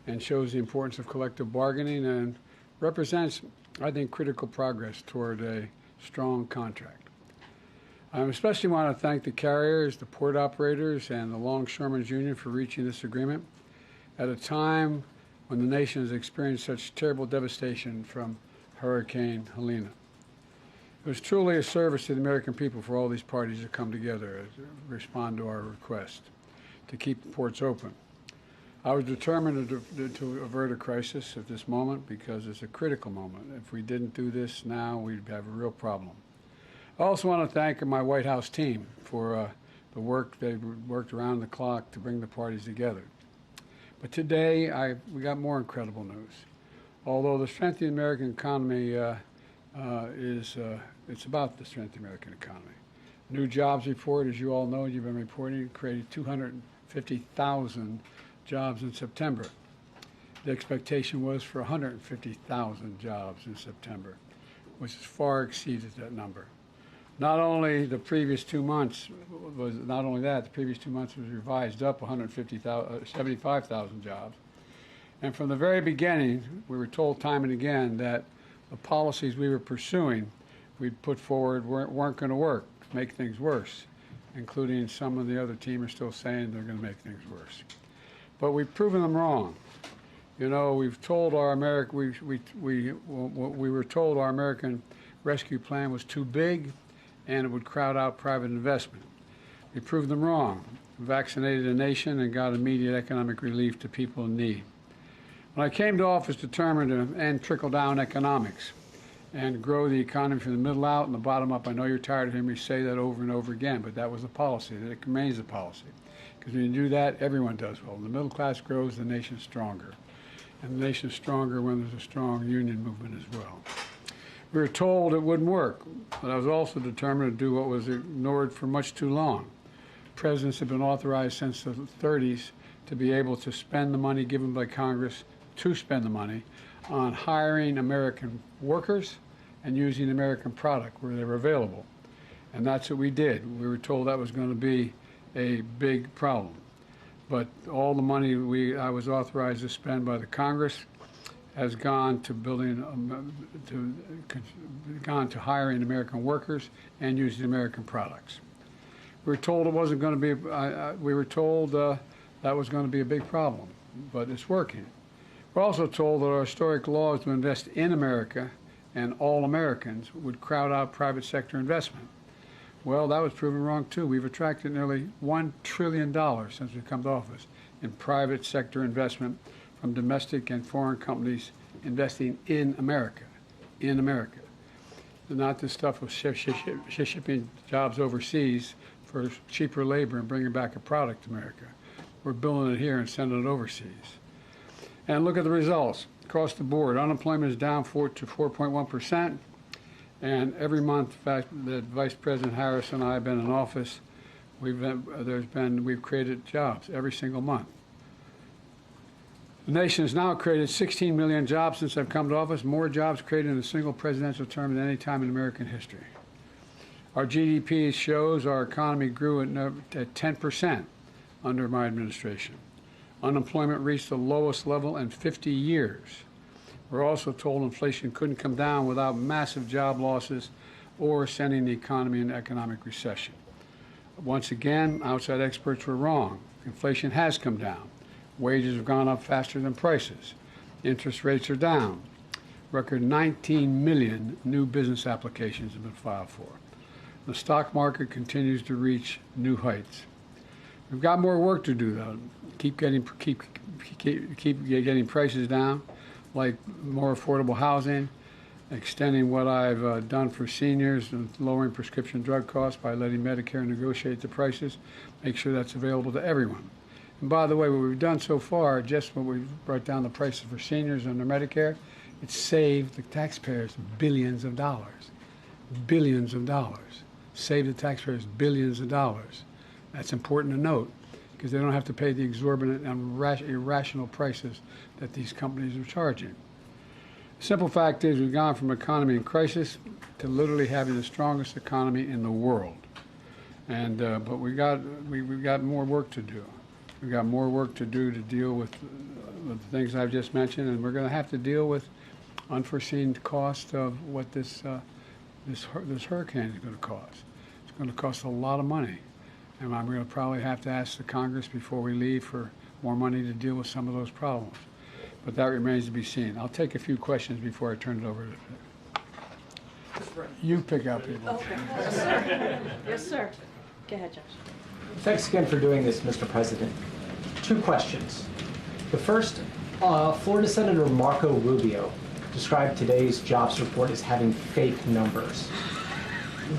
and shows the importance of collective bargaining and represents, I think, critical progress toward a strong contract. I especially want to thank the carriers, the port operators, and the Longshoremen's Union for reaching this agreement at a time when the nation has experienced such terrible devastation from Hurricane Helene. It was truly a service to the American people for all these parties to come together to respond to our request to keep the ports open. I was determined to avert a crisis at this moment because it's a critical moment. If we didn't do this now, we'd have a real problem. I also want to thank my White House team for the work. They worked around the clock to bring the parties together. But today, we got more incredible news. Although the strength of the American economy it's about the strength of the American economy. New jobs report, as you all know, you've been reporting, created 250,000 jobs in September. The expectation was for 150,000 jobs in September, which far exceeded that number. Not only the previous 2 months the previous 2 months was revised up 75,000 jobs. And from the very beginning, we were told time and again that the policies we were pursuing, we'd put forward weren't going to work, make things worse, including some of the other team are still saying they're going to make things worse. But we've proven them wrong. You know, we've told our we were told our American rescue plan was too big and it would crowd out private investment. We proved them wrong. We vaccinated the nation and got immediate economic relief to people in need. When I came to office determined to end trickle-down economics and grow the economy from the middle out and the bottom up, I know you're tired of hearing me say that over and over again, but that was the policy, that it remains the policy. Because when you do that, everyone does well. When the middle class grows, the nation's stronger. And the nation's stronger when there's a strong union movement as well. We were told it wouldn't work, but I was also determined to do what was ignored for much too long. Presidents have been authorized since the 30s to be able to spend the money given by Congress to spend the money on hiring American workers and using American product where they were available. And that's what we did. We were told that was going to be a big problem. But all the money I was authorized to spend by the Congress has gone to hiring American workers and using American products. We were told it wasn't going to be. We were told that was going to be a big problem, but it's working. We're also told that our historic laws to invest in America and all Americans would crowd out private sector investment. Well, that was proven wrong too. We've attracted nearly $1 trillion since we've come to office in private sector investment from domestic and foreign companies investing in America, Not this stuff of shipping jobs overseas for cheaper labor and bringing back a product to America. We're building it here and sending it overseas. And look at the results. Across the board, unemployment is down to 4.1%. And every month that Vice President Harris and I have been in office, we've created jobs every single month. The nation has now created 16 million jobs since I've come to office, more jobs created in a single presidential term than any time in American history. Our GDP shows our economy grew at 10% under my administration. Unemployment reached the lowest level in 50 years. We're also told inflation couldn't come down without massive job losses or sending the economy into economic recession. Once again, outside experts were wrong. Inflation has come down. Wages have gone up faster than prices. Interest rates are down. Record 19 million new business applications have been filed for. The stock market continues to reach new heights. We've got more work to do, though. Keep getting prices down, like more affordable housing, extending what I've done for seniors and lowering prescription drug costs by letting Medicare negotiate the prices, make sure that's available to everyone. And by the way, what we've done so far, just when we brought down the prices for seniors under Medicare, it saved the taxpayers billions of dollars. Billions of dollars. Saved the taxpayers billions of dollars. That's important to note, because they don't have to pay the exorbitant and irrational prices that these companies are charging. The simple fact is we've gone from economy in crisis to literally having the strongest economy in the world. And but we've got more work to do. We've got more work to do to deal with the things I've just mentioned, and we're going to have to deal with unforeseen cost of what this hurricane is going to cost. It's going to cost a lot of money, and I'm going to probably have to ask the Congress before we leave for more money to deal with some of those problems. But that remains to be seen. I'll take a few questions before I turn it over to you. Pick out people. Okay. Yes, sir. Yes, sir. Go ahead, Josh. Thanks again for doing this, Mr. President. 2 questions. The first, Florida Senator Marco Rubio described today's jobs report as having fake numbers.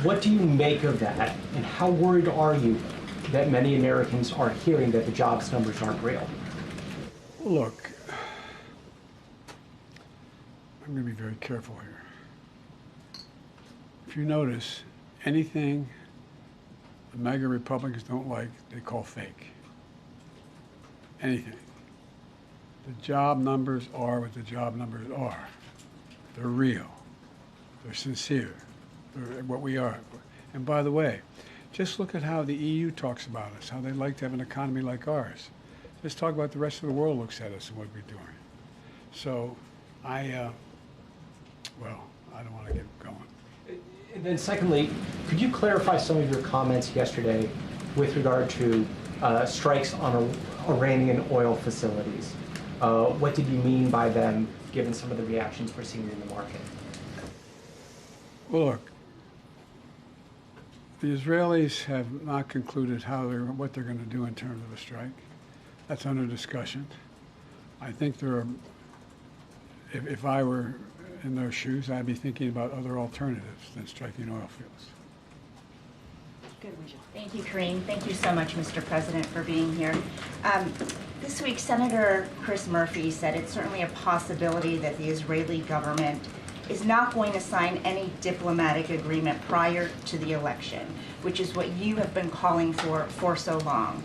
What do you make of that, and how worried are you that many Americans are hearing that the jobs numbers aren't real? Look, I'm going to be very careful here. If you notice, anything the MAGA Republicans don't like, they call fake. Anything. The job numbers are what the job numbers are. They're real. They're sincere. They're what we are. And by the way, just look at how the EU talks about us, how they like to have an economy like ours. Just talk about the rest of the world looks at us and what we're doing. So well, I don't want to get going. And then secondly, could you clarify some of your comments yesterday with regard to strikes on Iranian oil facilities? What did you mean by them, given some of the reactions we're seeing in the market? Well, look, the Israelis have not concluded what they're going to do in terms of a strike. That's under discussion. I think there are, if I were in their shoes, I'd be thinking about other alternatives than striking oil fields. Good, Regent. Thank you, Karine. Thank you so much, Mr. President, for being here. This week, Senator Chris Murphy said it's certainly a possibility that the Israeli government is not going to sign any diplomatic agreement prior to the election, which is what you have been calling for so long,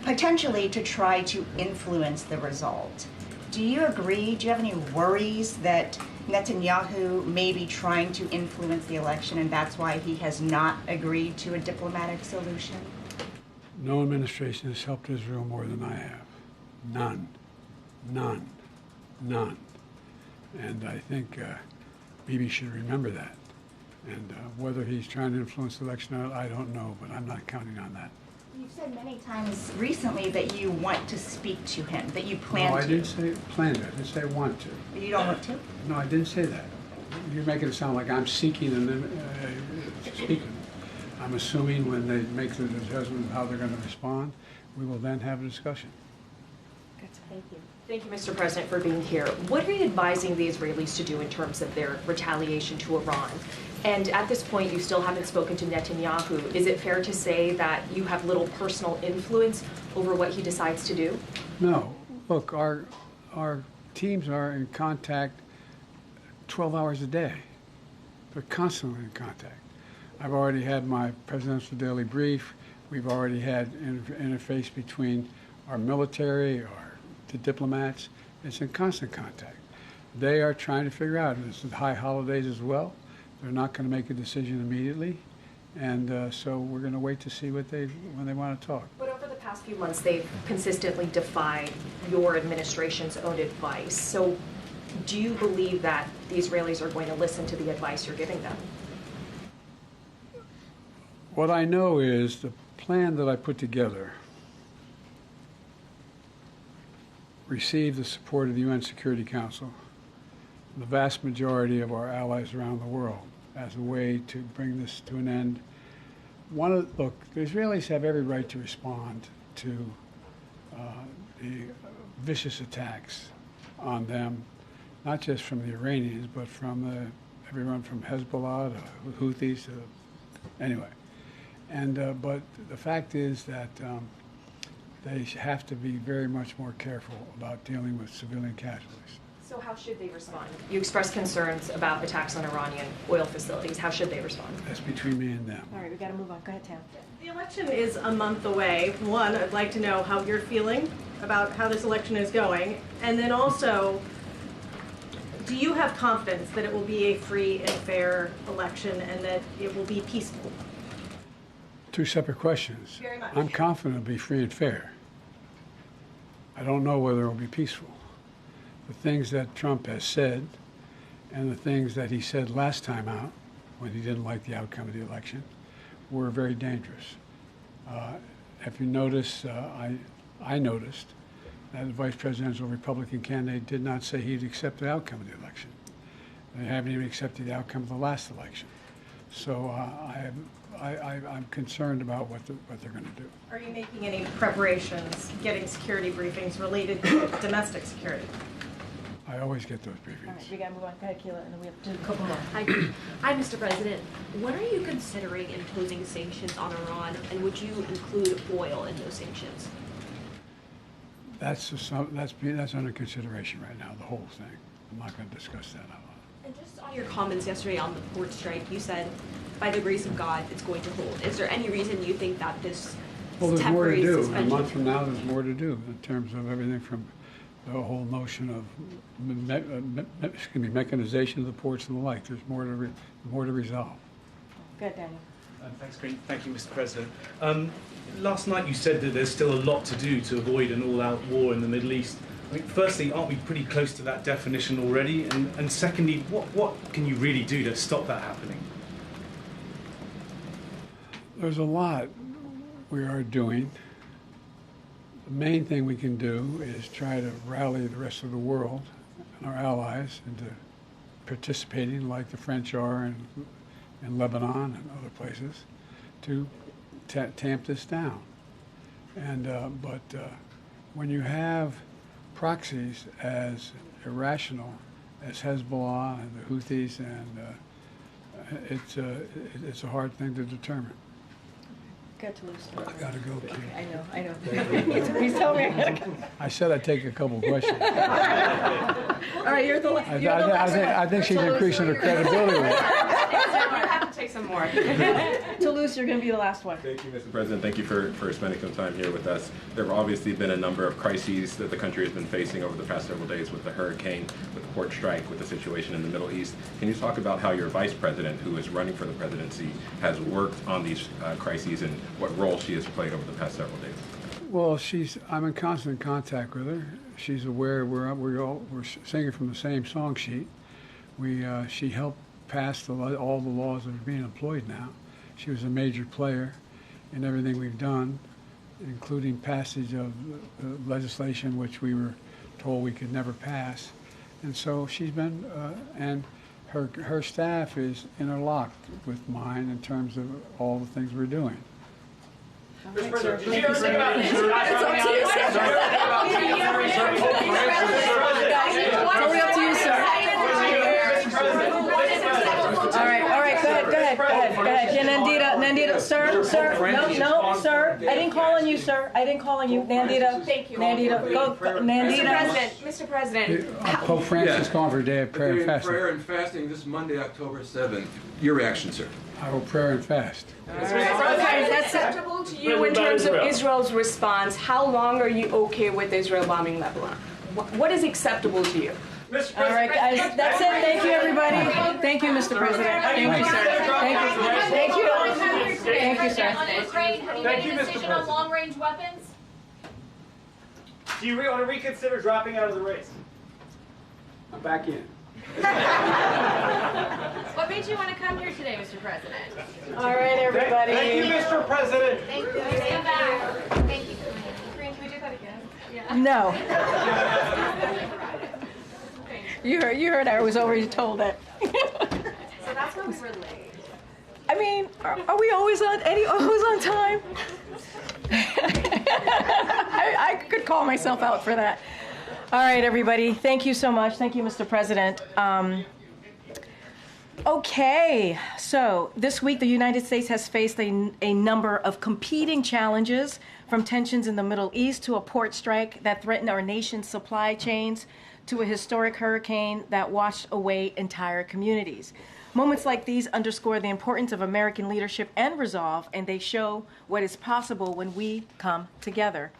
potentially to try to influence the result. Do you agree? Do you have any worries that Netanyahu may be trying to influence the election and that's why he has not agreed to a diplomatic solution? No administration has helped Israel more than I have. None. None. None. And I think Bibi should remember that. And whether he's trying to influence the election or not, I don't know, but I'm not counting on that. You've said many times recently that you want to speak to him, that you plan to. No, I didn't say plan to. I didn't say want to. You don't want to? No, I didn't say that. You're making it sound like I'm seeking and then speaking. I'm assuming when they make the judgment of how they're going to respond, we will then have a discussion. Good. Thank you. Thank you, Mr. President, for being here. What are you advising the Israelis to do in terms of their retaliation to Iran? And at this point, you still haven't spoken to Netanyahu. Is it fair to say that you have little personal influence over what he decides to do? No. Look, our teams are in contact 12 hours a day. They're constantly in contact. I've already had my presidential daily brief. We've already had interface between our military, the diplomats. It's in constant contact. They are trying to figure out, and it's the high holidays as well. They're not going to make a decision immediately, and so we're going to wait to see when they want to talk. But over the past few months, they've consistently defied your administration's own advice. So do you believe that the Israelis are going to listen to the advice you're giving them? What I know is the plan that I put together received the support of the UN Security Council, the vast majority of our allies around the world, as a way to bring this to an end. Look, the Israelis have every right to respond to the vicious attacks on them, not just from the Iranians, but from everyone from Hezbollah to Houthis. Anyway, and but the fact is that they have to be very much more careful about dealing with civilian casualties. So how should they respond? You expressed concerns about attacks on Iranian oil facilities. How should they respond? That's between me and them. All right, we got to move on. Go ahead, Tam. The election is a month away. One, I'd like to know how you're feeling about how this election is going. And then also, do you have confidence that it will be a free and fair election and that it will be peaceful? Two separate questions. Very much. I'm confident it'll be free and fair. I don't know whether it will be peaceful. The things that Trump has said and the things that he said last time out when he didn't like the outcome of the election were very dangerous. If you notice, I noticed that the vice presidential Republican candidate did not say he'd accept the outcome of the election. They haven't even accepted the outcome of the last election. So I'm concerned about what they're going to do. Are you making any preparations, getting security briefings related to domestic security? I always get those All right, briefings. we got to move on. Go ahead, Keila, and then we have to do a Couple more. Hi, Mr. President. When are you considering imposing sanctions on Iran, and would you include oil in those sanctions? That's under consideration right now, the whole thing. I'm not going to discuss that out loud. And just on your comments yesterday on the port strike, you said, by the grace of God, it's going to hold. Is there any reason you think that this Well, there's more to temporary do. suspension? A month from now, there's more to do in terms of everything from the whole notion of mechanization of the ports and the like. There's more to resolve. Go ahead, Daniel. Thanks, Karine. Thank you, Mr. President. Last night you said that there's still a lot to do to avoid an all-out war in the Middle East. I mean, firstly, aren't we pretty close to that definition already? And secondly, what can you really do to stop that happening? There's a lot we are doing. The main thing we can do is try to rally the rest of the world and our allies into participating like the French are in Lebanon and other places to tamp this down. And but when you have proxies as irrational as Hezbollah and the Houthis, and it's a hard thing to determine. Go to Toulouse. I gotta go, Keith. I know. He's telling me I gotta go. I said I'd take a couple questions. All right, you're the last. I think she's increasing her credibility with it. You have to take some more. Toulouse, you're going to be the last one. Thank you, Mr. President. Thank you for spending some time here with us. There have obviously been a number of crises that the country has been facing over the past several days with the hurricane, with the port strike, with the situation in the Middle East. Can you talk about how your vice president, who is running for the presidency, has worked on these crises and what role she has played over the past several days? Well, I'm in constant contact with her. She's aware we're singing from the same song sheet. She helped pass all the laws that are being employed now. She was a major player in everything we've done, including passage of legislation which we were told we could never pass. And so she's been, and her staff is interlocked with mine in terms of all the things we're doing. Mr. President, did you ever think about it? It's totally up to you, sir. All right, go ahead. Yeah, Nandita, sir, no, sir. I didn't call on you, sir. Nandita. Thank you. Nandita, go, Nandita. Mr. President, Pope Francis calling for a day of prayer and fasting. Prayer and fasting this Monday, October 7th. Your reaction, sir? I will prayer and fast. is acceptable to you in terms of Israel's response? How long are you okay with Israel bombing Lebanon? What is acceptable to you? All right, guys, that's it. Thank you, everybody. Thank you, Mr. President. Thank you, sir. Thank you, sir. On Ukraine, have you made a decision on long-range weapons? Do you want to reconsider dropping out of the race? I'm back in. What made you want to come here today, Mr. President? All right, everybody. Thank you, Mr. President. Thank you. Please come back. Thank you. Karine, can we do that again? Yeah. No. You heard I was already told that. So that's why we were late. I mean, are we always on time? I could call myself out for that. All right, everybody. Thank you so much. Thank you, Mr. President. Okay, so this week the United States has faced a number of competing challenges, from tensions in the Middle East to a port strike that threatened our nation's supply chains to a historic hurricane that washed away entire communities. Moments like these underscore the importance of American leadership and resolve, and they show what is possible when we come together.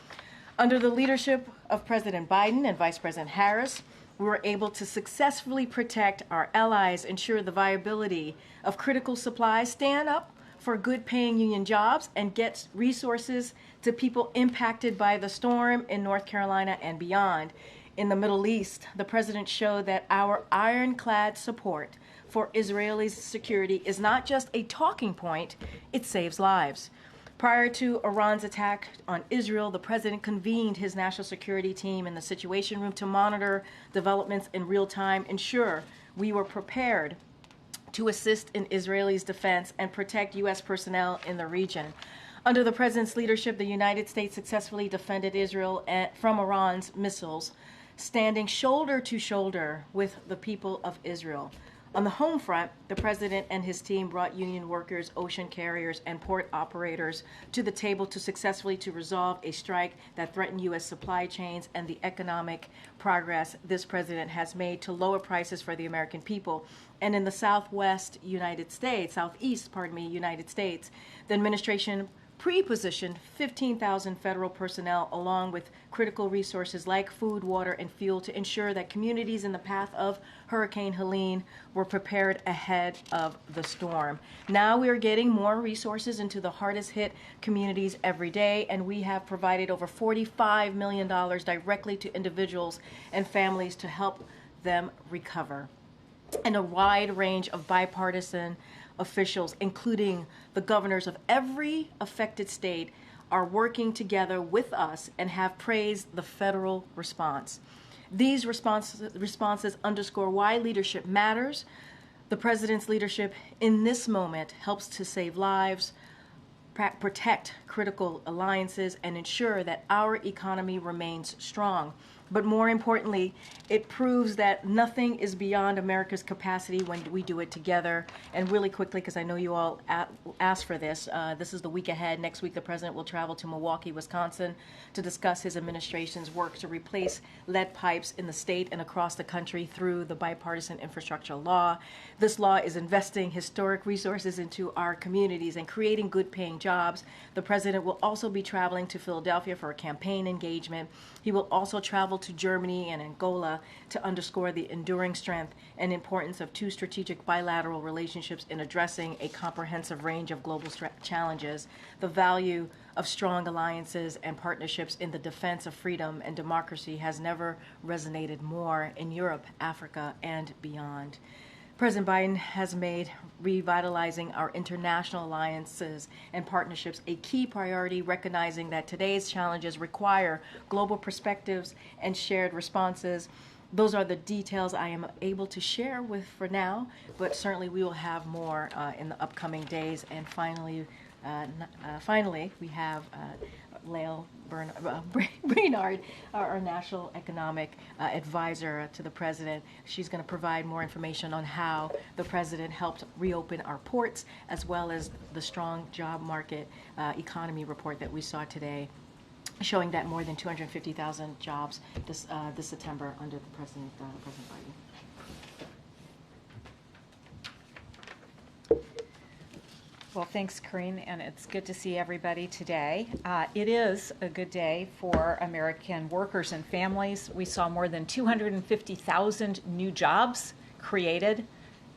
Under the leadership of President Biden and Vice President Harris, we were able to successfully protect our allies, ensure the viability of critical supplies, stand up for good paying union jobs and gets resources to people impacted by the storm in North Carolina and beyond. In the Middle East, the president showed that our ironclad support for Israelis' security is not just a talking point, it saves lives. Prior to Iran's attack on Israel, the president convened his national security team in the Situation Room to monitor developments in real time, ensure we were prepared to assist in Israelis' defense and protect U.S. personnel in the region. Under the president's leadership, the United States successfully defended Israel from Iran's missiles, standing shoulder to shoulder with the people of Israel. On the home front, the president and his team brought union workers, ocean carriers, and port operators to the table to resolve a strike that threatened U.S. supply chains and the economic progress this president has made to lower prices for the American people. And in the southeast United States, the administration pre-positioned 15,000 federal personnel along with critical resources like food, water, and fuel to ensure that communities in the path of Hurricane Helene were prepared ahead of the storm. Now we are getting more resources into the hardest hit communities every day, and we have provided over $45 million directly to individuals and families to help them recover. And a wide range of bipartisan officials, including the governors of every affected state, are working together with us and have praised the federal response. These responses underscore why leadership matters. The president's leadership in this moment helps to save lives, protect critical alliances, and ensure that our economy remains strong. But more importantly, it proves that nothing is beyond America's capacity when we do it together. And really quickly, because I know you all asked for this, this is the week ahead. Next week, the president will travel to Milwaukee, Wisconsin to discuss his administration's work to replace lead pipes in the state and across the country through the bipartisan infrastructure law. This law is investing historic resources into our communities and creating good-paying jobs. The president will also be traveling to Philadelphia for a campaign engagement. He will also travel to Germany and Angola to underscore the enduring strength and importance of two strategic bilateral relationships in addressing a comprehensive range of global challenges. The value of strong alliances and partnerships in the defense of freedom and democracy has never resonated more in Europe, Africa, and beyond. President Biden has made revitalizing our international alliances and partnerships a key priority, recognizing that today's challenges require global perspectives and shared responses. Those are the details I am able to share with for now, but certainly we will have more in the upcoming days. And finally, we have Lael Brainard, our national economic advisor to the president. She's going to provide more information on how the president helped reopen our ports, as well as the strong job market economy report that we saw today, showing that more than 250,000 jobs this September under the President Biden. Well, thanks, Karine, and it's good to see everybody today. It is a good day for American workers and families. We saw more than 250,000 new jobs created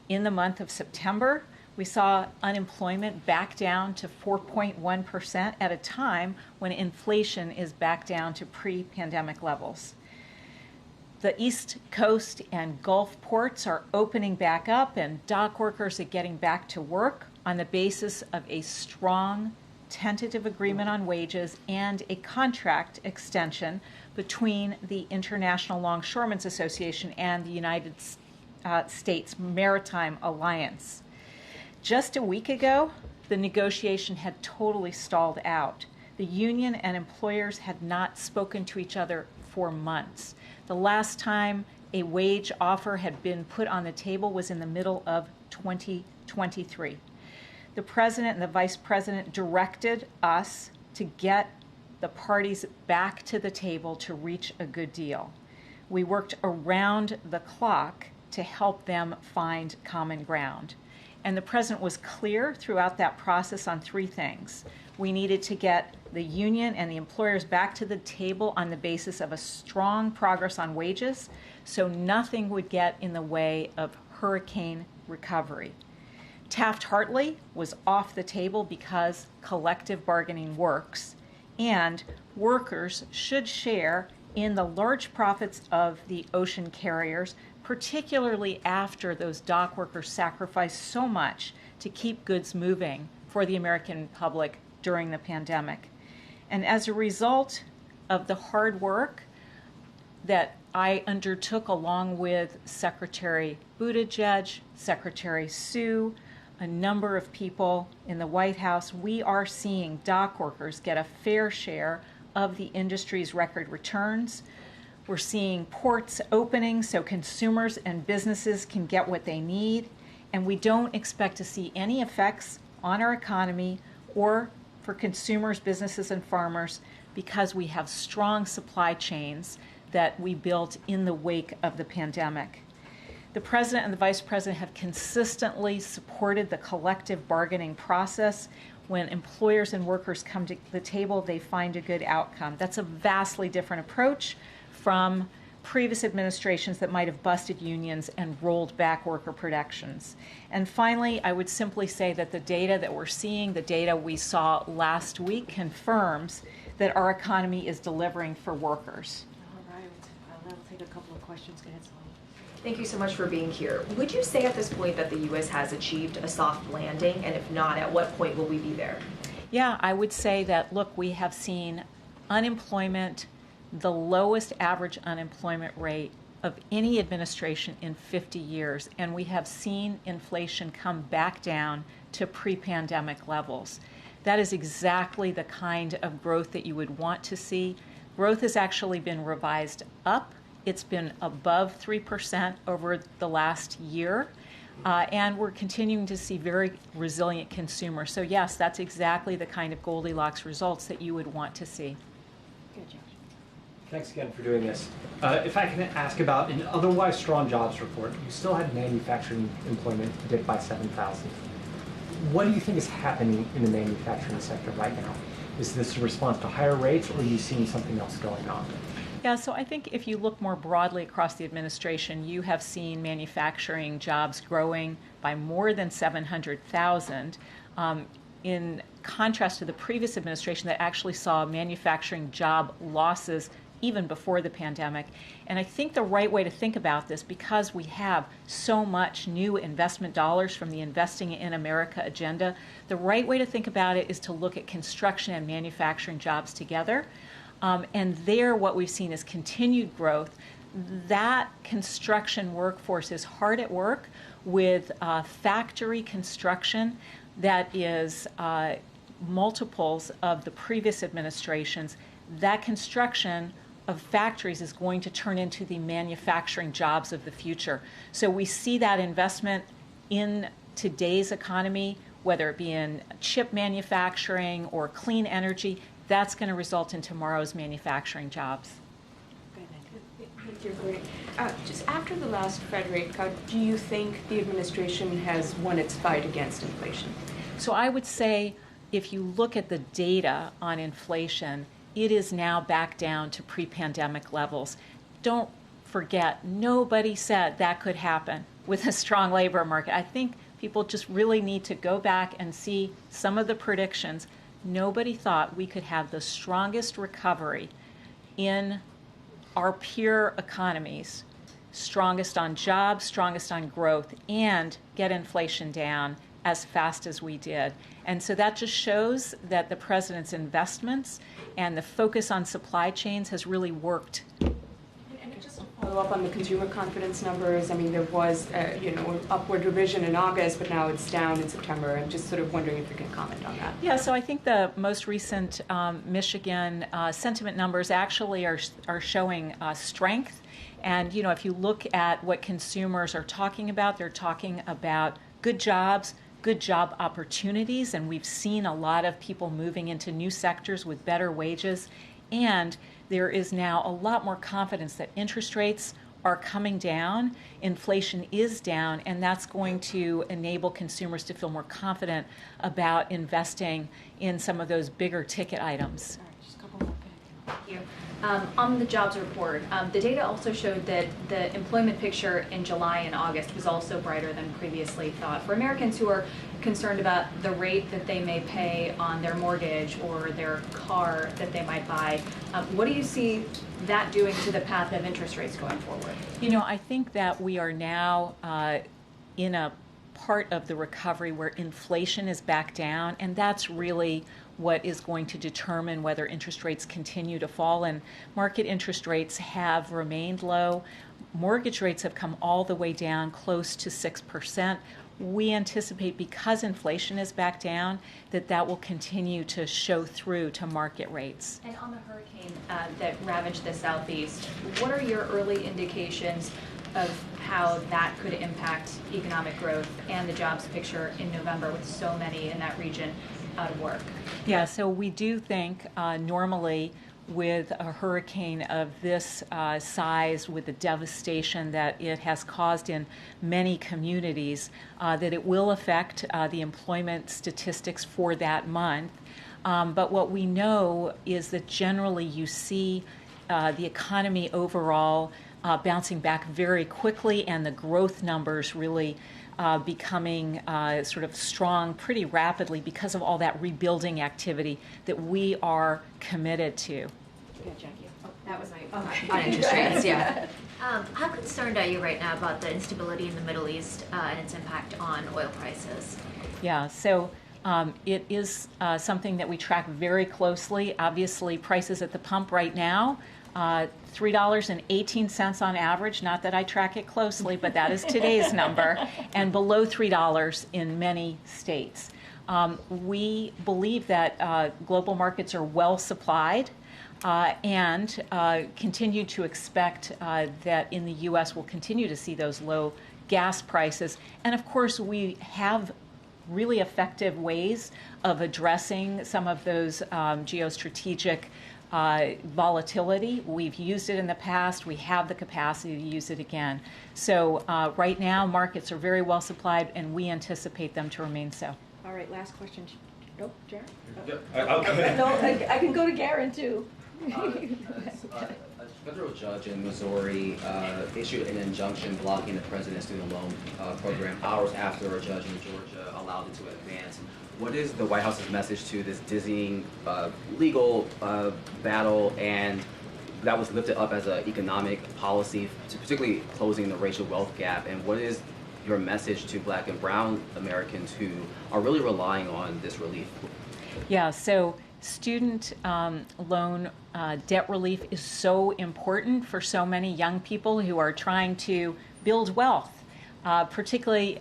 in the month of September. We saw unemployment back down to 4.1% at a time when inflation is back down to pre-pandemic levels. The East Coast and Gulf ports are opening back up, and dock workers are getting back to work on the basis of a strong tentative agreement on wages and a contract extension between the International Longshoremen's Association and the United States Maritime Alliance. Just a week ago, the negotiation had totally stalled out. The union and employers had not spoken to each other for months. The last time a wage offer had been put on the table was in the middle of 2023. The president and the vice president directed us to get the parties back to the table to reach a good deal. We worked around the clock to help them find common ground. And the president was clear throughout that process on three things. We needed to get the union and the employers back to the table on the basis of a strong progress on wages, so nothing would get in the way of hurricane recovery. Taft-Hartley was off the table because collective bargaining works, and workers should share in the large profits of the ocean carriers, particularly after those dock workers sacrificed so much to keep goods moving for the American public during the pandemic. And as a result of the hard work that I undertook along with Secretary Buttigieg, Secretary Sue, a number of people in the White House, we are seeing dock workers get a fair share of the industry's record returns. We're seeing ports opening so consumers and businesses can get what they need, and we don't expect to see any effects on our economy or for consumers, businesses, and farmers because we have strong supply chains that we built in the wake of the pandemic. The President and the Vice President have consistently supported the collective bargaining process. When employers and workers come to the table, they find a good outcome. That's a vastly different approach from previous administrations that might have busted unions and rolled back worker protections. And finally, I would simply say that the data that we're seeing, the data we saw last week, confirms that our economy is delivering for workers. All right. That'll take a couple of questions. Go ahead, Sloan. Thank you so much for being here. Would you say at this point that the U.S. has achieved a soft landing? And if not, at what point will we be there? Yeah, I would say that, look, we have seen unemployment, the lowest average unemployment rate of any administration in 50 years, and we have seen inflation come back down to pre-pandemic levels. That is exactly the kind of growth that you would want to see. Growth has actually been revised up. It's been above 3% over the last year, and we're continuing to see very resilient consumers. So yes, that's exactly the kind of Goldilocks results that you would want to see. Good, Josh. Thanks again for doing this. If I can ask about an otherwise strong jobs report, you still had manufacturing employment dip by 7,000. What do you think is happening in the manufacturing sector right now? Is this a response to higher rates, or are you seeing something else going on? Yeah, so I think if you look more broadly across the administration, you have seen manufacturing jobs growing by more than 700,000, in contrast to the previous administration that actually saw manufacturing job losses even before the pandemic. And I think the right way to think about this, because we have so much new investment dollars from the Investing in America agenda, the right way to think about it is to look at construction and manufacturing jobs together. And there what we've seen is continued growth. That construction workforce is hard at work with factory construction that is multiples of the previous administrations. That construction of factories is going to turn into the manufacturing jobs of the future. So we see that investment in today's economy, whether it be in chip manufacturing or clean energy, that's going to result in tomorrow's manufacturing jobs. Thank you, Karine. Just after the last Fed rate cut, do you think the administration has won its fight against inflation? So I would say if you look at the data on inflation, it is now back down to pre-pandemic levels. Don't forget, nobody said that could happen with a strong labor market. I think people just really need to go back and see some of the predictions. Nobody thought we could have the strongest recovery in our peer economies, strongest on jobs, strongest on growth, and get inflation down as fast as we did. And so that just shows that the president's investments and the focus on supply chains has really worked. And just to follow up on the consumer confidence numbers, I mean, there was an upward revision in August, but now it's down in September. I'm just sort of wondering if you can comment on that. Yeah, so I think the most recent Michigan sentiment numbers actually are showing strength. And, you know, if you look at what consumers are talking about, they're talking about good jobs, good job opportunities, and we've seen a lot of people moving into new sectors with better wages. And there is now a lot more confidence that interest rates are coming down, inflation is down, and that's going to enable consumers to feel more confident about investing in some of those bigger ticket items. All right, just a couple more. Thank you. On the jobs report, the data also showed that the employment picture in July and August was also brighter than previously thought. For Americans who are concerned about the rate that they may pay on their mortgage or their car that they might buy, what do you see that doing to the path of interest rates going forward? You know, I think that we are now in a part of the recovery where inflation is back down, and that's really what is going to determine whether interest rates continue to fall. And market interest rates have remained low. Mortgage rates have come all the way down close to 6%. We anticipate, because inflation is back down, that will continue to show through to market rates. And on the hurricane that ravaged the Southeast, what are your early indications of how that could impact economic growth and the jobs picture in November with so many in that region out of work? Yeah, so we do think normally with a hurricane of this size, with the devastation that it has caused in many communities, that it will affect the employment statistics for that month. But what we know is that generally you see the economy overall bouncing back very quickly, and the growth numbers really becoming sort of strong pretty rapidly because of all that rebuilding activity that we are committed to. Good, Jackie. Oh, that was my On interest rates, yeah. How concerned are you right now about the instability in the Middle East and its impact on oil prices? Yeah, so it is something that we track very closely. Obviously, prices at the pump right now, $3.18 on average. Not that I track it closely, but that is today's number, and below $3 in many states. We believe that global markets are well supplied, and continue to expect that in the U.S. we'll continue to see those low gas prices. And of course, we have really effective ways of addressing some of those geostrategic volatility. We've used it in the past. We have the capacity to use it again. So right now, markets are very well supplied, and we anticipate them to remain so. All right, last question. Nope, Jared? Okay. No, I can go to Garen, too. A federal judge in Missouri issued an injunction blocking the president's student loan program hours after a judge in Georgia allowed it to advance. What is the White House's message to this dizzying legal battle, and that was lifted up as an economic policy, particularly closing the racial wealth gap? And what is your message to Black and Brown Americans who are really relying on this relief? Yeah, so student loan debt relief is so important for so many young people who are trying to build wealth, particularly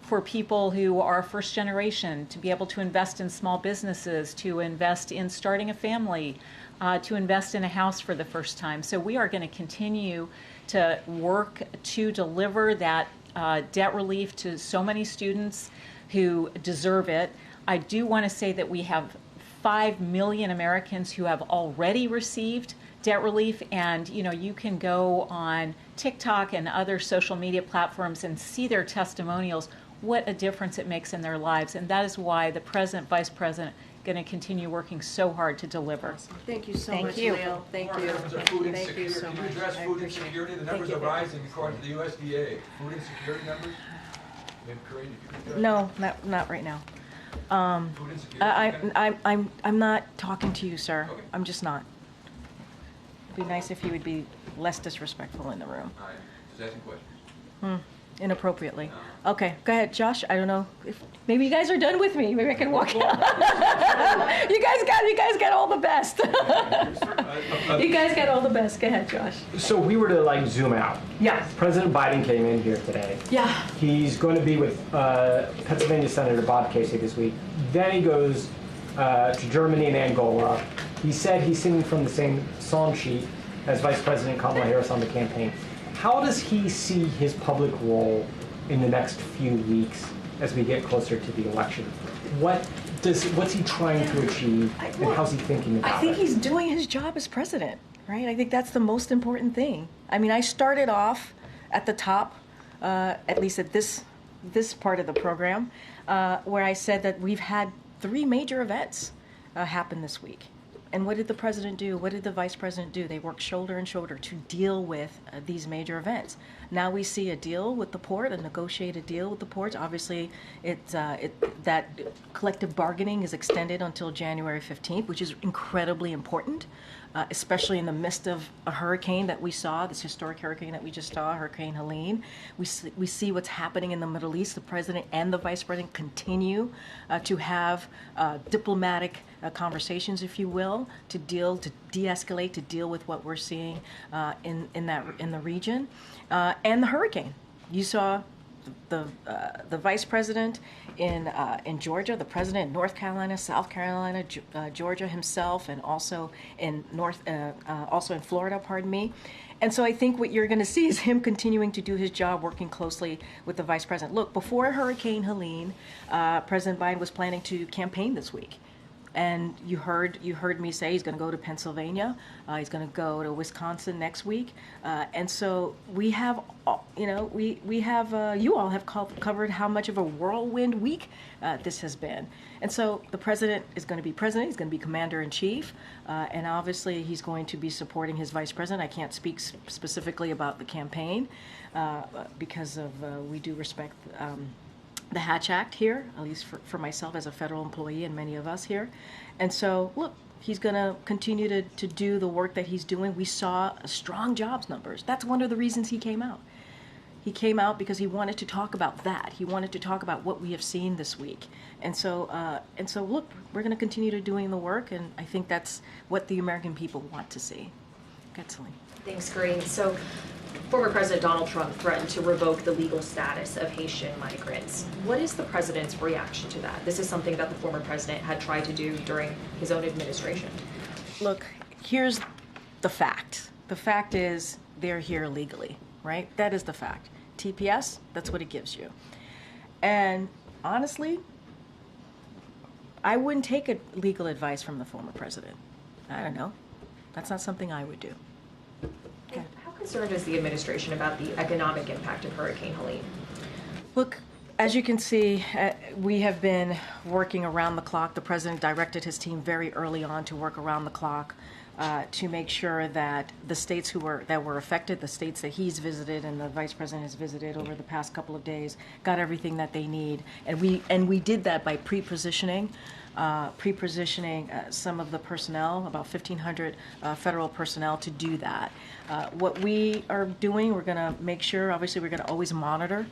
for people who are first generation, to be able to invest in small businesses, to invest in starting a family, to invest in a house for the first time. So we are going to continue to work to deliver that debt relief to so many students who deserve it. I do want to say that we have 5 million Americans who have already received debt relief, and you can go on TikTok and other social media platforms and see their testimonials, what a difference it makes in their lives. And that is why the President, Vice President, going to continue working so hard to deliver. Thank you so Thank much, you. Leo. Thank you. Thank you so much. Can you address I food appreciate it. insecurity? The Thank numbers you are very rising according to the USDA. Food insecurity numbers? Maybe Karine, if you could address No, not right now. food insecurity. I'm not talking to you, sir. Okay. I'm just not. It'd be nice if you would be less disrespectful in the room. All right, just asking questions. Inappropriately. Okay, go ahead, Josh. I don't know if maybe you guys are done with me. Maybe I can walk out. You guys got all the best. You guys got all the best. Go ahead, Josh. So we were to zoom out. Yeah. President Biden came in here today. Yeah. He's going to be with Pennsylvania Senator Bob Casey this week. Then he goes to Germany and Angola. He said he's singing from the same song sheet as Vice President Kamala Harris on the campaign. How does he see his public role in the next few weeks as we get closer to the election? What's he trying to achieve, and how's he thinking about it? I think he's doing his job as president, right? I think that's the most important thing. I mean, I started off at the top, at least at this part of the program, where I said that we've had 3 major events happen this week. And what did the president do? What did the vice president do? They worked shoulder and shoulder to deal with these major events. Now we see a deal with the port, a negotiated deal with the ports. Obviously, that collective bargaining is extended until January 15th, which is incredibly important, especially in the midst of a hurricane that we saw, this historic hurricane that we just saw, Hurricane Helene. We see what's happening in the Middle East. The president and the vice president continue to have diplomatic conversations, if you will, to de-escalate, to deal with what we're seeing in the region, and the hurricane. You saw the vice president in Georgia, the president in North Carolina, South Carolina, Georgia himself, and also in Florida. Pardon me. And so I think what you're going to see is him continuing to do his job, working closely with the vice president. Look, before Hurricane Helene, President Biden was planning to campaign this week. And you heard me say he's going to go to Pennsylvania. He's going to go to Wisconsin next week. And so we have, you all have covered how much of a whirlwind week this has been. And so the president is going to be president. He's going to be commander in chief. And obviously he's going to be supporting his vice president. I can't speak specifically about the campaign because of we do respect the Hatch Act here, at least for myself as a federal employee and many of us here. And so, look, he's going to continue to do the work that he's doing. We saw strong jobs numbers. That's one of the reasons he came out. He came out because he wanted to talk about that. He wanted to talk about what we have seen this week. And so look, we're going to continue to doing the work, and I think that's what the American people want to see. Good, Helene. Thanks, Karine. So, former President Donald Trump threatened to revoke the legal status of Haitian migrants. What is the president's reaction to that? This is something that the former president had tried to do during his own administration. Look, here's the fact. The fact is they're here legally, right? That is the fact. TPS, that's what it gives you. And honestly, I wouldn't take legal advice from the former president. I don't know. That's not something I would do. Okay. How concerned is the administration about the economic impact of Hurricane Helene? Look, as you can see, we have been working around the clock. The president directed his team very early on to work around the clock to make sure that the states that were affected, the states that he's visited and the vice president has visited over the past couple of days, got everything that they need. And we did that by pre-positioning some of the personnel, about 1,500 federal personnel to do that. What we are doing, we're going to make sure, obviously we're going to always monitor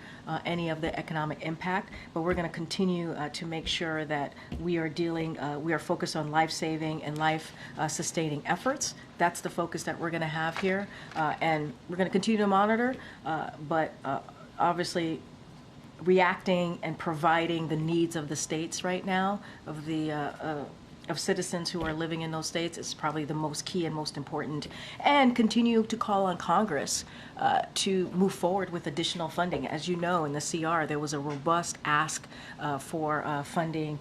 any of the economic impact, but we're going to continue to make sure that we are focused on life-saving and life-sustaining efforts. That's the focus that we're going to have here, and we're going to continue to monitor, but obviously reacting and providing the needs of the states right now, of citizens who are living in those states, is probably the most key and most important. And continue to call on Congress to move forward with additional funding. As you know, in the CR, there was a robust ask for funding,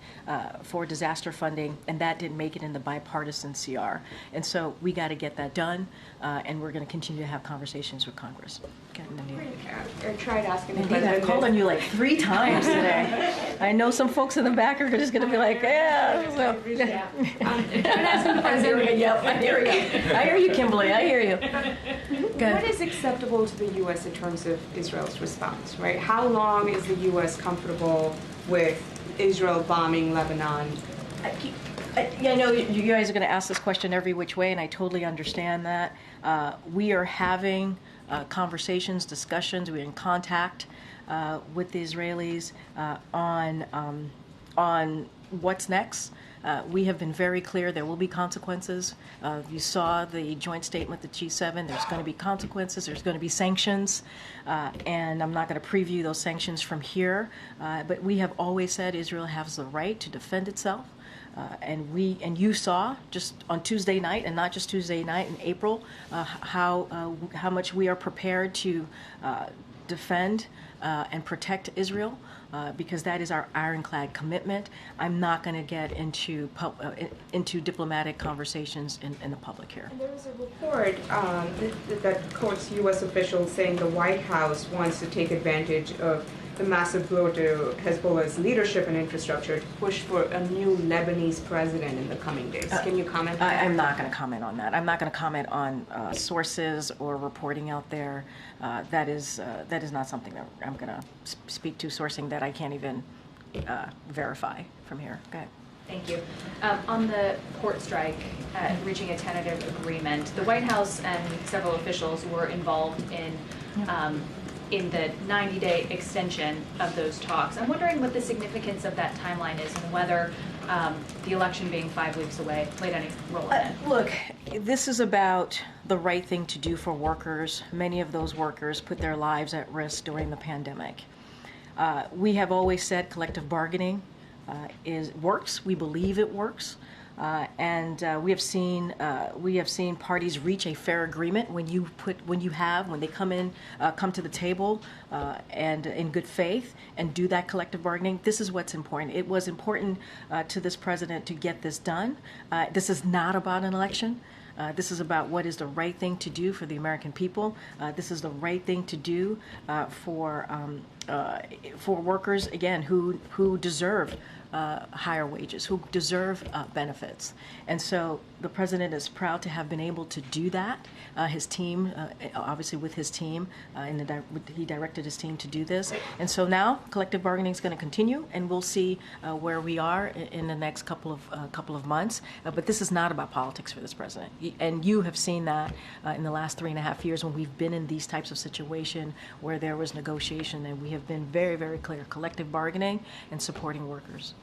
for disaster funding, and that didn't make it in the bipartisan CR. And so we got to get that done, and we're going to continue to have conversations with Congress. I tried asking the Indeed, president. I've called on you like 3 times today. I know some folks in the back are just going to be like, yeah. So. I hear you. Yep, I hear you. I hear you, Kimberly. I hear you. What is acceptable to the U.S. in terms of Israel's response, right? How long is the U.S. comfortable with Israel bombing Lebanon? I know you guys are going to ask this question every which way, and I totally understand that. We are having conversations, discussions. We're in contact with the Israelis on what's next. We have been very clear there will be consequences. You saw the joint statement, the G7. There's going to be consequences. There's going to be sanctions. And I'm not going to preview those sanctions from here. But we have always said Israel has the right to defend itself. And you saw just on Tuesday night, and not just Tuesday night, in April, how much we are prepared to defend and protect Israel, because that is our ironclad commitment. I'm not going to get into diplomatic conversations in the public here. And there was a report that quotes U.S. officials saying the White House wants to take advantage of the massive blow to Hezbollah's leadership and infrastructure to push for a new Lebanese president in the coming days. Can you comment on that? I'm not going to comment on that. I'm not going to comment on sources or reporting out there. That is not something that I'm going to speak to, sourcing that I can't even verify from here. Go ahead. Thank you. On the port strike, reaching a tentative agreement, the White House and several officials were involved in the 90-day extension of those talks. I'm wondering what the significance of that timeline is and whether the election being 5 weeks away played any role in it. Look, this is about the right thing to do for workers. Many of those workers put their lives at risk during the pandemic. We have always said collective bargaining works. We believe it works, and we have seen parties reach a fair agreement when they come to the table and in good faith and do that collective bargaining. This is what's important. It was important to this president to get this done. This is not about an election. This is about what is the right thing to do for the American people. This is the right thing to do for workers, again, who deserve higher wages, who deserve benefits. And so the president is proud to have been able to do that. His team, obviously with his team, he directed his team to do this. And so now collective bargaining is going to continue, and we'll see where we are in the next couple of months. But this is not about politics for this president. And you have seen that in the last 3.5 years when we've been in these types of situations where there was negotiation, and we have been very, very clear, collective bargaining and supporting workers.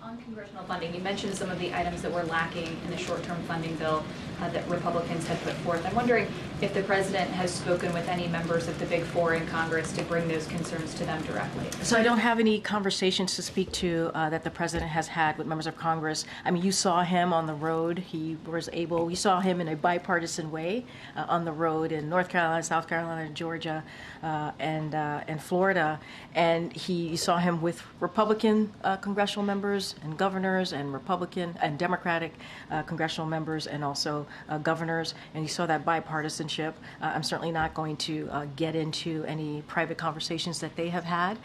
On congressional funding, you mentioned some of the items that were lacking in the short-term funding bill that Republicans had put forth. I'm wondering if the president has spoken with any members of the Big Four in Congress to bring those concerns to them directly. So I don't have any conversations to speak to that the president has had with members of Congress. I mean, you saw him on the road. You saw him in a bipartisan way on the road in North Carolina, South Carolina, Georgia, and Florida. And you saw him with Republican congressional members and governors and Republican and Democratic congressional members and also governors, and you saw that bipartisanship. I'm certainly not going to get into any private conversations that they have had,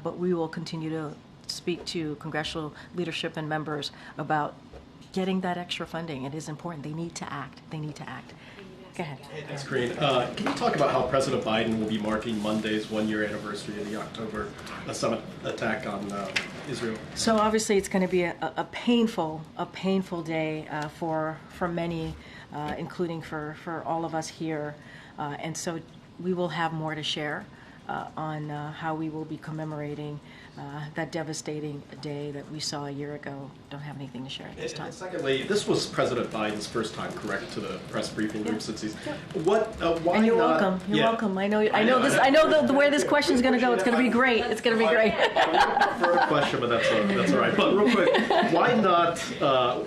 but we will continue to speak to congressional leadership and members about getting that extra funding. It is important. They need to act. They need to act. Go ahead. Hey, thanks, Karine. Can you talk about how President Biden will be marking Monday's one-year anniversary of the October summit attack on Israel? So obviously, it's going to be a painful day for many, including for all of us here, and so we will have more to share on how we will be commemorating that devastating day that we saw a year ago. Don't have anything to share at this time. And secondly, this was President Biden's first time, correct, to the press briefing room since he's. Why and you're welcome. You're welcome. I know where this question is going to go. It's going to be great. It's going to be great. I prefer a question, but that's all right. But real quick, why not?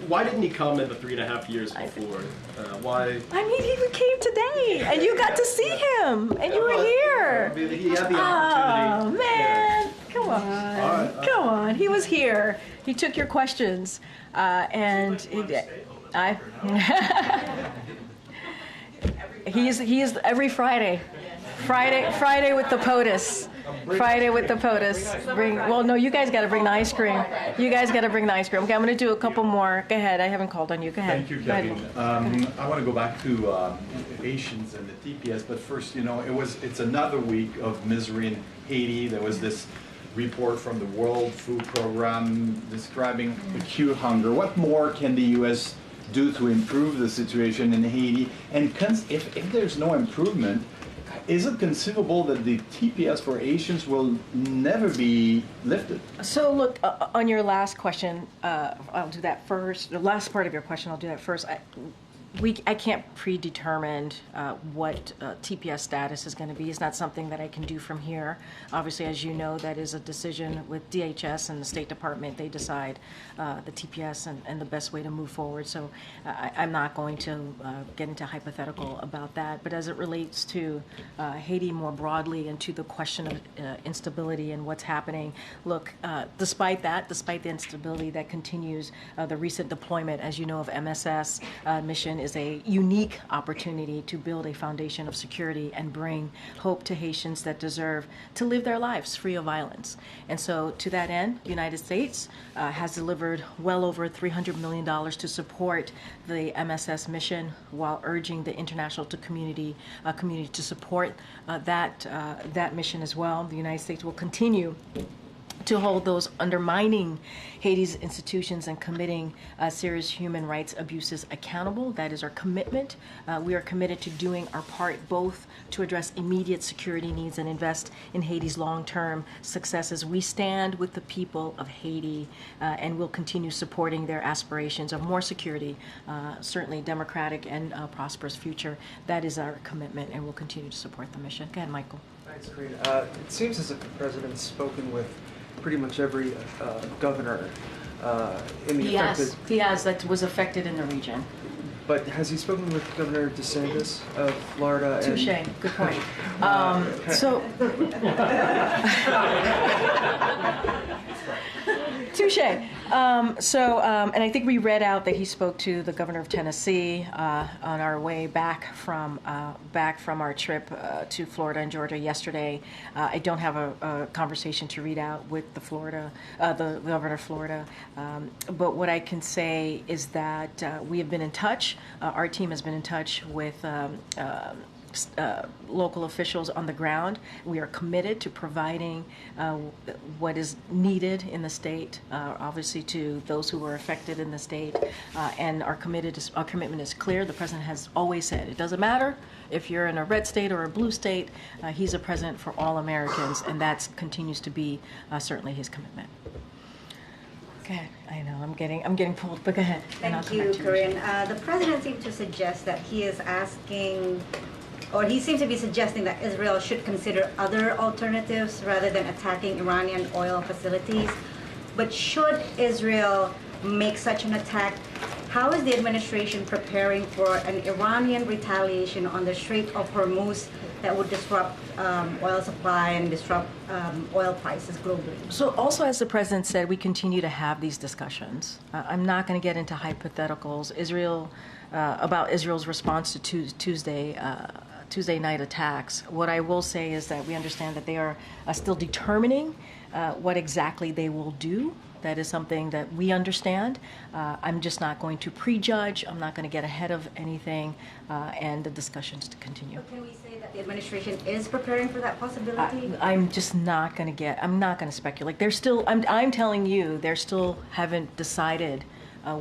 Why didn't he come in the 3.5 years before? Why? I mean, he came today, and you got to see him, and you were here. I mean, he had the opportunity. Oh man. Yeah. Come on, come on. He was here. He took your questions, and he is every Friday with the POTUS. Friday with the POTUS. You guys got to bring the ice cream. You guys got to bring the ice cream. Okay, I'm going to do a couple more. Go ahead. I haven't called on you. Go ahead. Thank you, Kevin. I want to go back to Haitians and the TPS, but first, it's another week of misery in Haiti. There was this report from the World Food Program describing acute hunger. What more can the U.S. do to improve the situation in Haiti? And if there's no improvement, is it conceivable that the TPS for Haitians will never be lifted? So look, on your last question, I'll do that first. The last part of your question, I'll do that first. I can't predetermine what TPS status is going to be. It's not something that I can do from here. Obviously, as you know, that is a decision with DHS and the State Department. They decide the TPS and the best way to move forward. So I'm not going to get into hypothetical about that. But as it relates to Haiti more broadly and to the question of instability and what's happening, look, despite the instability that continues, the recent deployment, as you know, of MSS mission is a unique opportunity to build a foundation of security and bring hope to Haitians that deserve to live their lives free of violence. And so to that end, the United States has delivered well over $300 million to support the MSS mission, while urging the international community to support that mission as well. The United States will continue to hold those undermining Haiti's institutions and committing serious human rights abuses accountable. That is our commitment. We are committed to doing our part both to address immediate security needs and invest in Haiti's long-term successes. We stand with the people of Haiti and will continue supporting their aspirations of more security, certainly democratic and prosperous future. That is our commitment, and we'll continue to support the mission. Go ahead, Michael. Thanks, Karine. It seems as if the president's spoken with pretty much every governor in the affected... He has, that was affected in the region. But has he spoken with Governor DeSantis of Florida? Touche, good point. Touche. And I think we read out that he spoke to the governor of Tennessee on our way back from our trip to Florida and Georgia yesterday. I don't have a conversation to read out with the governor of Florida, but what I can say is that we have been in touch. Our team has been in touch with local officials on the ground. We are committed to providing what is needed in the state, obviously to those who were affected in the state, and our commitment is clear. The president has always said it doesn't matter if you're in a red state or a blue state. He's a president for all Americans, and that continues to be certainly his commitment. Okay, I know I'm getting pulled, but go ahead. Thank you, Karine. The president seemed to suggest that he is asking, or he seems to be suggesting that Israel should consider other alternatives rather than attacking Iranian oil facilities. But should Israel make such an attack, how is the administration preparing for an Iranian retaliation on the Strait of Hormuz that would disrupt oil supply and disrupt oil prices globally? So also, as the president said, we continue to have these discussions. I'm not going to get into hypotheticals. About Israel's response to Tuesday night attacks. What I will say is that we understand that they are still determining what exactly they will do. That is something that we understand. I'm just not going to prejudge. I'm not going to get ahead of anything, and the discussions to continue. So can we say that the administration is preparing for that possibility? I'm just not going to I'm not going to speculate. They're still, I'm telling you, they're still haven't decided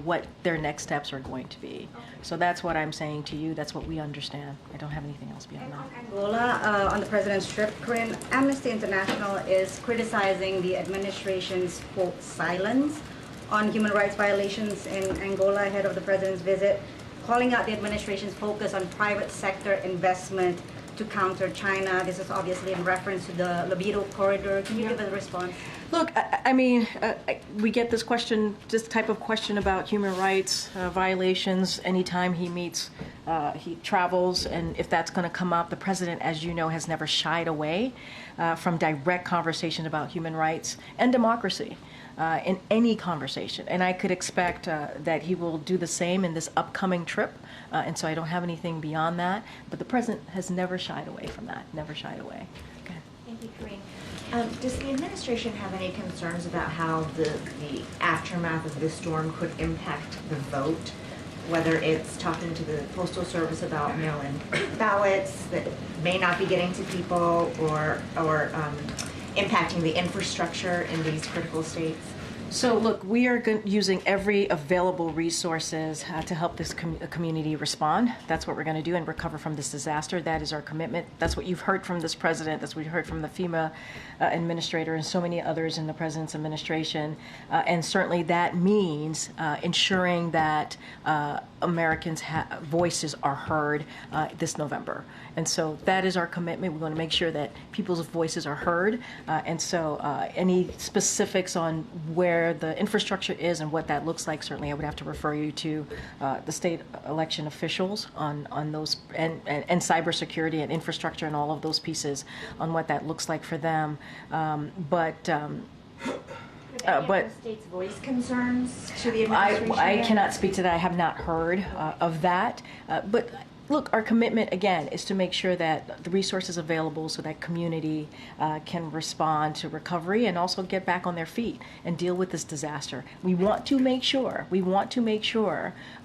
what their next steps are going to be. Okay. So that's what I'm saying to you. That's what we understand. I don't have anything else beyond that. Angola, on the president's trip, Karine, Amnesty International is criticizing the administration's, quote, silence on human rights violations in Angola ahead of the president's visit, calling out the administration's focus on private sector investment to counter China. This is obviously in reference to the Libido corridor. Can you give us a response? Look, we get this type of question about human rights violations anytime he travels, and if that's going to come up. The president, as you know, has never shied away from direct conversation about human rights and democracy in any conversation. And I could expect that he will do the same in this upcoming trip. And so I don't have anything beyond that. But the president has never shied away from that, never shied away. Okay. Thank you, Karine. Does the administration have any concerns about how the aftermath of this storm could impact the vote, whether it's talking to the Postal Service about mail-in ballots that may not be getting to people, or impacting the infrastructure in these critical states? So look, we are using every available resources to help this community respond. That's what we're going to do and recover from this disaster. That is our commitment. That's what you've heard from this president. That's what you heard from the FEMA administrator and so many others in the president's administration. And certainly that means ensuring that Americans' voices are heard this November. And so that is our commitment. We want to make sure that people's voices are heard. And so any specifics on where the infrastructure is and what that looks like, certainly I would have to refer you to the state election officials on those, and cybersecurity and infrastructure and all of those pieces on what that looks like for them. But states voice concerns to the administration. I cannot speak to that. I have not heard of that. But look, our commitment, again, is to make sure that the resources available so that community can respond to recovery and also get back on their feet and deal with this disaster. We want to make sure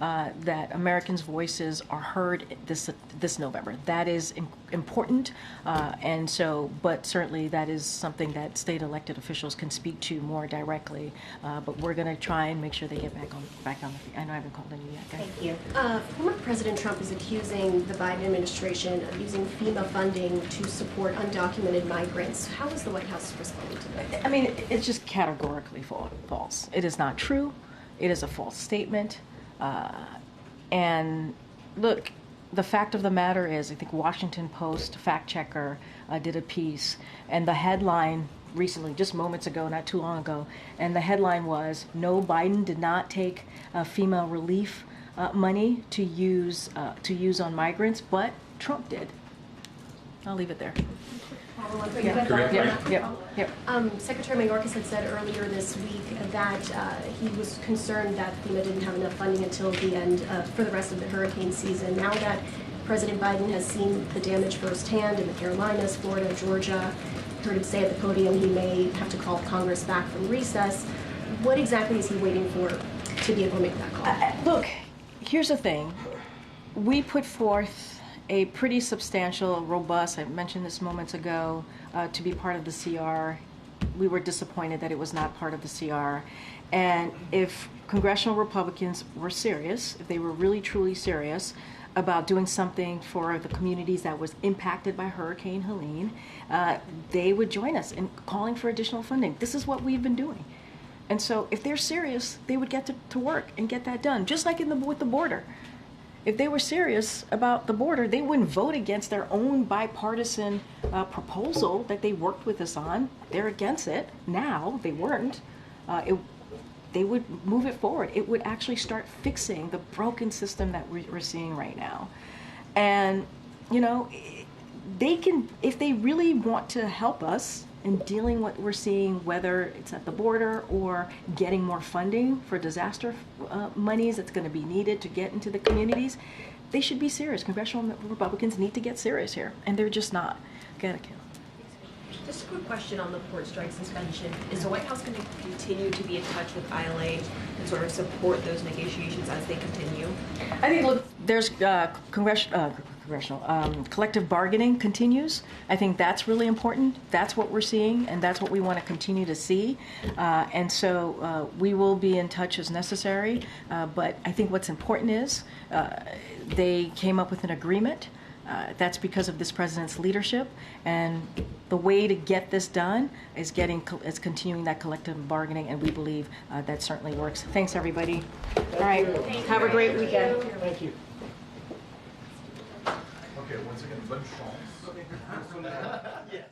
that Americans' voices are heard this November. That is important, but certainly that is something that state elected officials can speak to more directly. But we're going to try and make sure they get back on the feet. I know I haven't called on you yet. Thank you. Former President Trump is accusing the Biden administration of using FEMA funding to support undocumented migrants. How is the White House responding to that? I mean, it's just categorically false. It is not true. It is a false statement. And look, the fact of the matter is, I think Washington Post fact checker did a piece, and the headline recently, just moments ago, not too long ago, and the headline was, "No, Biden did not take FEMA relief money to use on migrants, but Trump did." I'll leave it there. Secretary Mayorkas had said earlier this week that he was concerned that FEMA didn't have enough funding until the end for the rest of the hurricane season. Now that President Biden has seen the damage firsthand in the Carolinas, Florida, Georgia, heard him say at the podium he may have to call Congress back from recess. What exactly is he waiting for to be able to make that call? Look, here's the thing. We put forth a pretty substantial, robust, I mentioned this moments ago, to be part of the CR. We were disappointed that it was not part of the CR. And if congressional Republicans were serious, if they were really truly serious about doing something for the communities that was impacted by Hurricane Helene, they would join us in calling for additional funding. This is what we've been doing. And so if they're serious, they would get to work and get that done, just like with the border. If they were serious about the border, they wouldn't vote against their own bipartisan proposal that they worked with us on. They're against it now. They weren't. They would move it forward. It would actually start fixing the broken system that we're seeing right now. And, you know, they can, if they really want to help us in dealing what we're seeing, whether it's at the border or getting more funding for disaster monies that's going to be needed to get into the communities, they should be serious. Congressional Republicans need to get serious here, and they're just not. Just a quick question on the port strike suspension. Is the White House going to continue to be in touch with ILA and sort of support those negotiations as they continue? I think, look, there's congressional collective bargaining continues. I think that's really important. That's what we're seeing, and that's what we want to continue to see. And so we will be in touch as necessary. But I think what's important is they came up with an agreement. That's because of this president's leadership, and the way to get this done is continuing that collective bargaining, and we believe that certainly works. Thanks, everybody. All right, have a great weekend. Thank you. Okay, once again, bonne chance. Yeah.